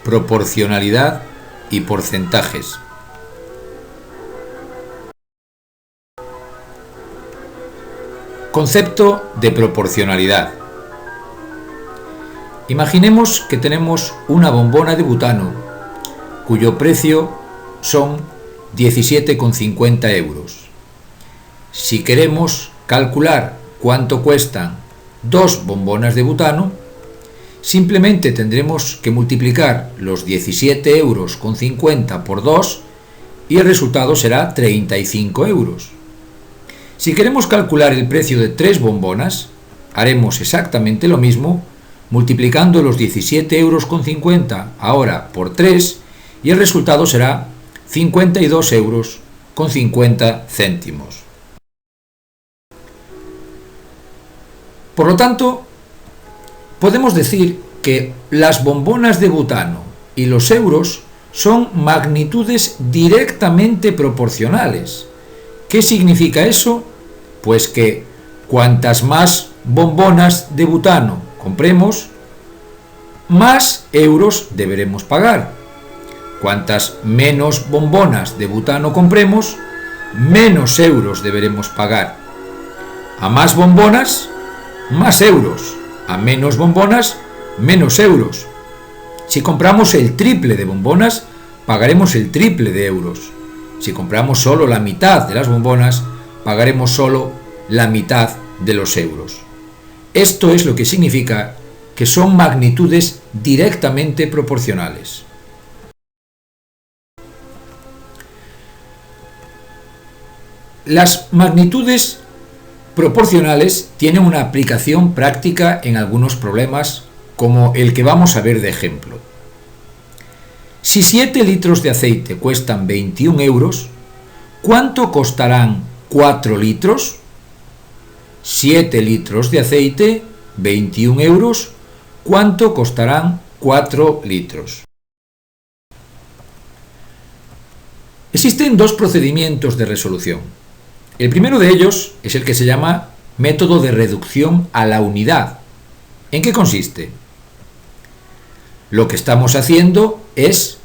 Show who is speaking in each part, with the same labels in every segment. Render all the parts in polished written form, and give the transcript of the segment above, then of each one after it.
Speaker 1: proporcionalidad y porcentajes. Concepto de proporcionalidad. Imaginemos que tenemos una bombona de butano, cuyo precio son 17,50 euros. Si queremos calcular cuánto cuestan 2 bombonas de butano, simplemente tendremos que multiplicar los 17,50 euros por 2 y el resultado será 35 euros. Si queremos calcular el precio de 3 bombonas, haremos exactamente lo mismo, multiplicando los 17,50 euros ahora por 3 y el resultado será 52,50 euros. Por lo tanto, podemos decir que las bombonas de butano y los euros son magnitudes directamente proporcionales. ¿Qué significa eso? Pues que cuantas más bombonas de butano compremos, más euros deberemos pagar. Cuantas menos bombonas de butano compremos, menos euros deberemos pagar. A más bombonas, más euros. A menos bombonas, menos euros. Si compramos el triple de bombonas, pagaremos el triple de euros. Si compramos solo la mitad de las bombonas, pagaremos solo la mitad de los euros. Esto es lo que significa que son magnitudes directamente proporcionales. Las magnitudes proporcionales tienen una aplicación práctica en algunos problemas, como el que vamos a ver de ejemplo. Si 7 litros de aceite cuestan 21 euros, ¿cuánto costarán 4 litros? 7 litros de aceite, 21 euros, ¿cuánto costarán 4 litros? Existen 2 procedimientos de resolución. El primero de ellos es el que se llama método de reducción a la unidad. ¿En qué consiste? Lo que estamos haciendo es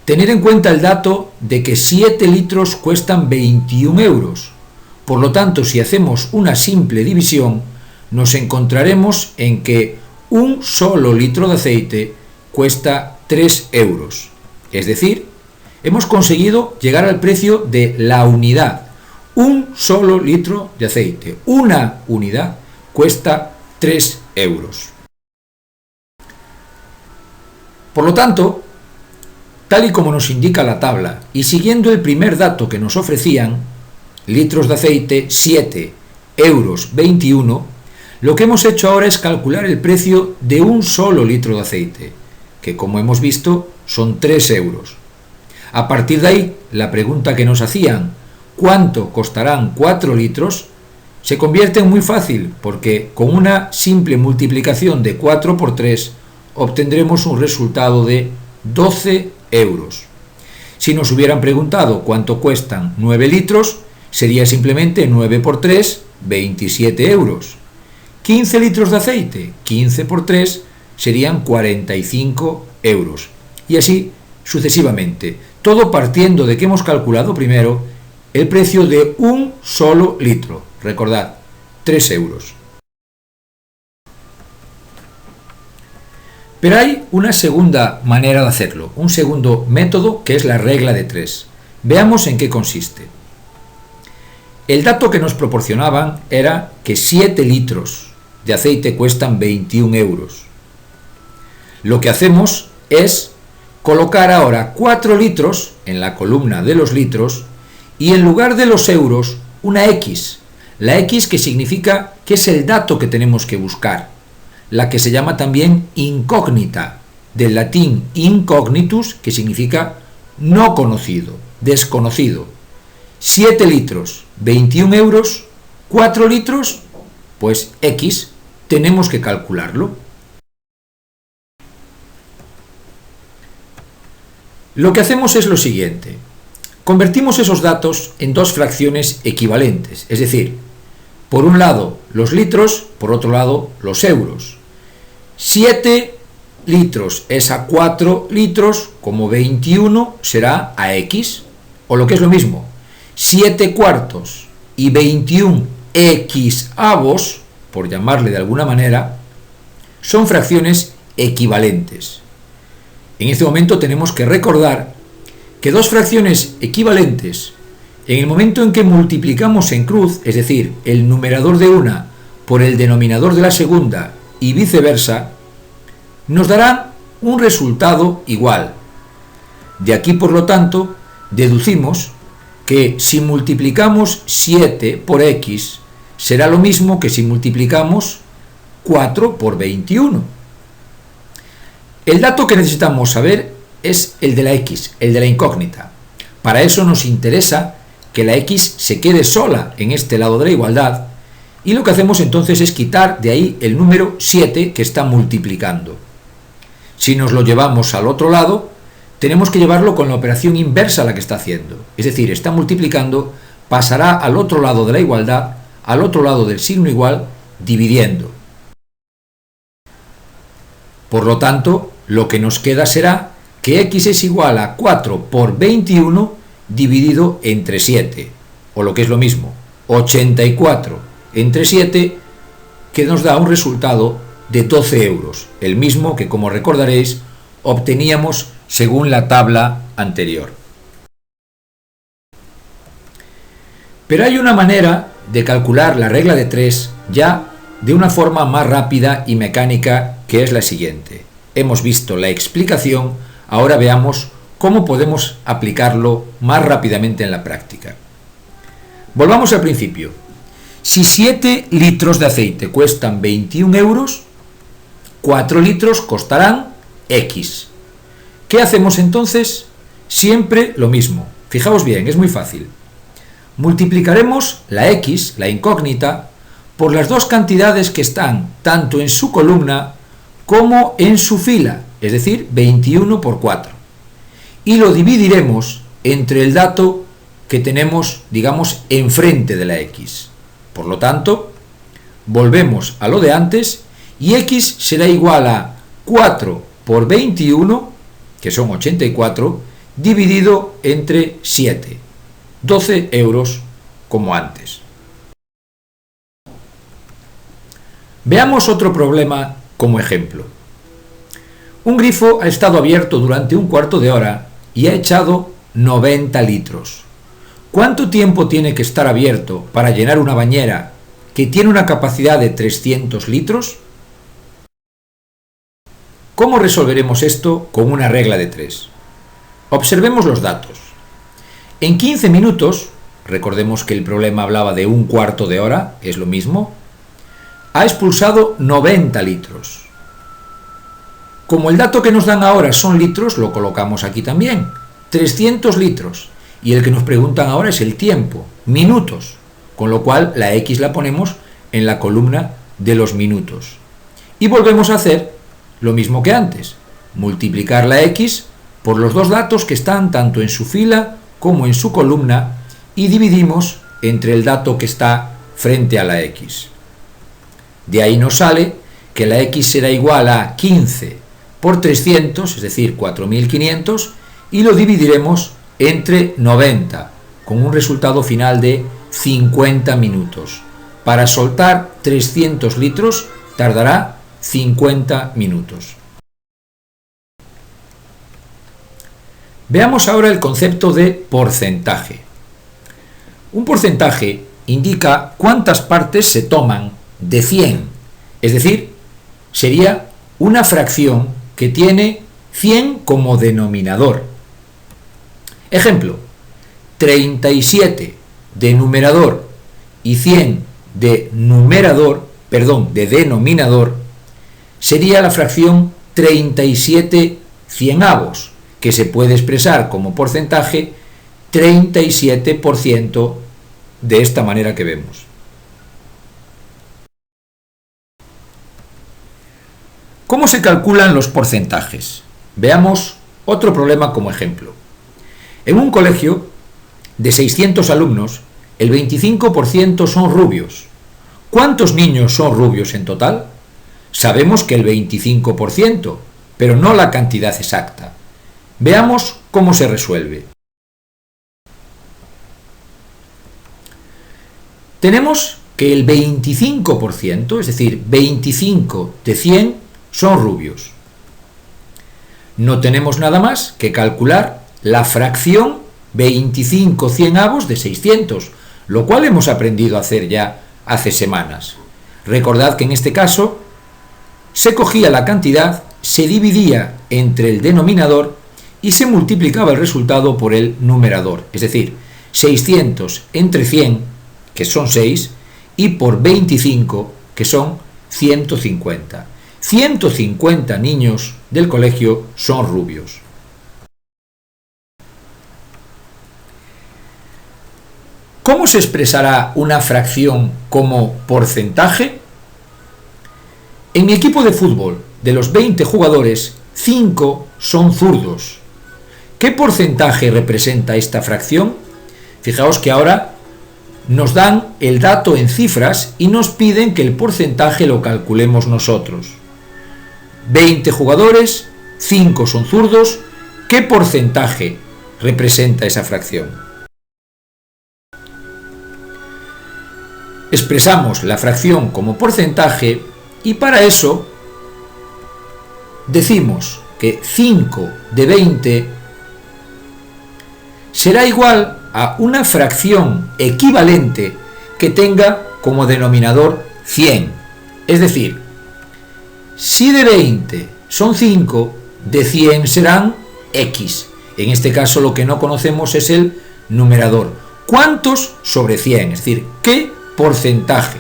Speaker 1: tener en cuenta el dato de que 7 litros cuestan 21 euros. Por lo tanto, si hacemos una simple división, nos encontraremos en que un solo litro de aceite cuesta 3 euros. Es decir, hemos conseguido llegar al precio de la unidad. Un solo litro de aceite, una unidad, cuesta 3 euros. Por lo tanto, tal y como nos indica la tabla, y siguiendo el primer dato que nos ofrecían, litros de aceite 7, euros 21, lo que hemos hecho ahora es calcular el precio de un solo litro de aceite, que como hemos visto son 3 euros. A partir de ahí, la pregunta que nos hacían, ¿cuánto costarán 4 litros?, se convierte en muy fácil, porque con una simple multiplicación de 4 por 3 obtendremos un resultado de 12 euros. Si nos hubieran preguntado cuánto cuestan 9 litros, sería simplemente 9 por 3, 27 euros. 15 litros de aceite, 15 por 3, serían 45 euros. Y así sucesivamente, todo partiendo de que hemos calculado primero el precio de un solo litro. Recordad, 3 euros. Pero hay una segunda manera de hacerlo, un segundo método que es la regla de 3. Veamos en qué consiste. El dato que nos proporcionaban era que 7 litros de aceite cuestan 21 euros. Lo que hacemos es colocar ahora 4 litros en la columna de los litros y en lugar de los euros una X. La X que significa que es el dato que tenemos que buscar, la que se llama también incógnita, del latín incognitus, que significa no conocido, desconocido. 7 litros, 21 euros, 4 litros, pues X, tenemos que calcularlo. Lo que hacemos es lo siguiente. Convertimos esos datos en 2 fracciones equivalentes, es decir, por un lado los litros, por otro lado los euros. 7 litros es a 4 litros, como 21 será a X. O lo que es lo mismo, 7 cuartos y 21 X avos, por llamarle de alguna manera, son fracciones equivalentes. En este momento tenemos que recordar que dos fracciones equivalentes, en el momento en que multiplicamos en cruz, es decir, el numerador de una por el denominador de la segunda y viceversa, nos darán un resultado igual. De aquí, por lo tanto, deducimos que si multiplicamos 7 por X, será lo mismo que si multiplicamos 4 por 21. El dato que necesitamos saber es el de la X, el de la incógnita. Para eso nos interesa que la X se quede sola en este lado de la igualdad, y lo que hacemos entonces es quitar de ahí el número 7 que está multiplicando. Si nos lo llevamos al otro lado, tenemos que llevarlo con la operación inversa a la que está haciendo. Es decir, está multiplicando, pasará al otro lado de la igualdad, al otro lado del signo igual, dividiendo. Por lo tanto, lo que nos queda será que X es igual a 4 por 21 dividido entre 7, o lo que es lo mismo, 84 entre 7, que nos da un resultado de 12 euros, el mismo que, como recordaréis, obteníamos según la tabla anterior. Pero hay una manera de calcular la regla de 3 ya de una forma más rápida y mecánica, que es la siguiente. Hemos visto la explicación, ahora veamos cómo podemos aplicarlo más rápidamente en la práctica. Volvamos al principio. Si 7 litros de aceite cuestan 21 euros, 4 litros costarán X. ¿Qué hacemos entonces? Siempre lo mismo. Fijaos bien, es muy fácil. Multiplicaremos la X, la incógnita, por las dos cantidades que están tanto en su columna como en su fila, es decir, 21 por 4. Y lo dividiremos entre el dato que tenemos, digamos, enfrente de la X. Por lo tanto, volvemos a lo de antes y X será igual a 4 por 21, que son 84, dividido entre 7. 12 euros como antes. Veamos otro problema como ejemplo. Un grifo ha estado abierto durante un cuarto de hora y ha echado 90 litros. ¿Cuánto tiempo tiene que estar abierto para llenar una bañera que tiene una capacidad de 300 litros? ¿Cómo resolveremos esto con una regla de 3? Observemos los datos. En 15 minutos, recordemos que el problema hablaba de un cuarto de hora, es lo mismo, ha expulsado 90 litros. Como el dato que nos dan ahora son litros, lo colocamos aquí también, 300 litros. Y el que nos preguntan ahora es el tiempo, minutos, con lo cual la X la ponemos en la columna de los minutos. Y volvemos a hacer lo mismo que antes, multiplicar la X por los dos datos que están tanto en su fila como en su columna y dividimos entre el dato que está frente a la X. De ahí nos sale que la X será igual a 15 por 300, es decir, 4500, y lo dividiremos entre 90, con un resultado final de 50 minutos. Para soltar 300 litros tardará 50 minutos. Veamos ahora el concepto de porcentaje. Un porcentaje indica cuántas partes se toman de 100, es decir, sería una fracción que tiene 100 como denominador. Ejemplo, 37 de numerador y 100 de denominador sería la fracción 37 cienavos, que se puede expresar como porcentaje 37% de esta manera que vemos. ¿Cómo se calculan los porcentajes? Veamos otro problema como ejemplo. En un colegio de 600 alumnos, el 25% son rubios. ¿Cuántos niños son rubios en total? Sabemos que el 25%, pero no la cantidad exacta. Veamos cómo se resuelve. Tenemos que el 25%, es decir, 25 de 100, son rubios. No tenemos nada más que calcular la fracción 25 cienavos de 600, lo cual hemos aprendido a hacer ya hace semanas. Recordad que en este caso se cogía la cantidad, se dividía entre el denominador y se multiplicaba el resultado por el numerador, es decir, 600 entre 100, que son 6, y por 25, que son 150. 150 niños del colegio son rubios. ¿Cómo se expresará una fracción como porcentaje? En mi equipo de fútbol, de los 20 jugadores, 5 son zurdos. ¿Qué porcentaje representa esta fracción? Fijaos que ahora nos dan el dato en cifras y nos piden que el porcentaje lo calculemos nosotros. 20 jugadores, 5 son zurdos. ¿Qué porcentaje representa esa fracción? Expresamos la fracción como porcentaje y para eso decimos que 5 de 20 será igual a una fracción equivalente que tenga como denominador 100. Es decir, si de 20 son 5, de 100 serán X. En este caso lo que no conocemos es el numerador. ¿Cuántos sobre 100? Es decir, ¿qué porcentaje?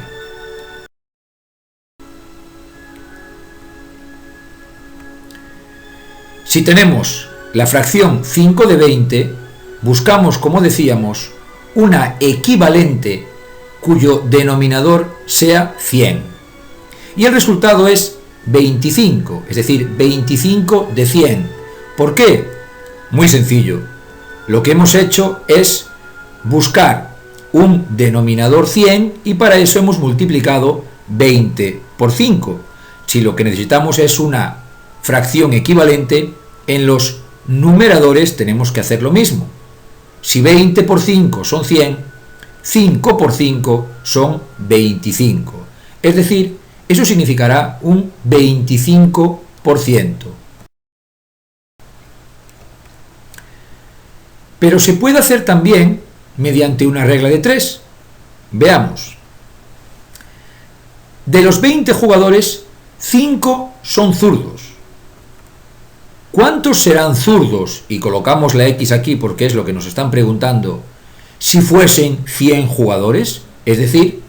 Speaker 1: Si tenemos la fracción 5 de 20, buscamos, como decíamos, una equivalente cuyo denominador sea 100. Y el resultado es 25, es decir, 25 de 100. ¿Por qué? Muy sencillo. Lo que hemos hecho es buscar un denominador 100 y para eso hemos multiplicado 20 por 5. Si lo que necesitamos es una fracción equivalente, en los numeradores tenemos que hacer lo mismo. Si 20 por 5 son 100, 5 por 5 son 25. Es decir, eso significará un 25%. Pero se puede hacer también mediante una regla de 3. Veamos. De los 20 jugadores, 5 son zurdos. ¿Cuántos serán zurdos? Y colocamos la X aquí porque es lo que nos están preguntando. Si fuesen 100 jugadores, es decir,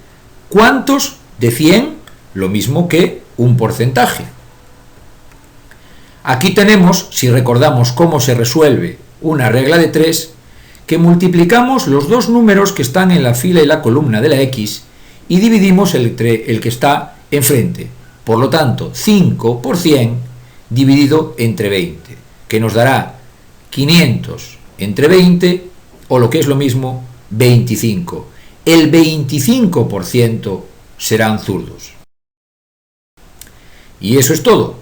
Speaker 1: ¿cuántos de 100? Lo mismo que un porcentaje. Aquí tenemos, si recordamos cómo se resuelve una regla de 3, que multiplicamos los dos números que están en la fila y la columna de la X y dividimos entre el que está enfrente. Por lo tanto, 5 por 100 dividido entre 20, que nos dará 500 entre 20, o lo que es lo mismo, 25. El 25% serán zurdos. Y eso es todo.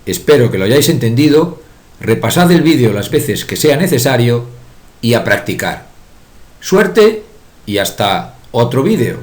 Speaker 1: Espero que lo hayáis entendido. Repasad el vídeo las veces que sea necesario y a practicar. Suerte y hasta otro vídeo.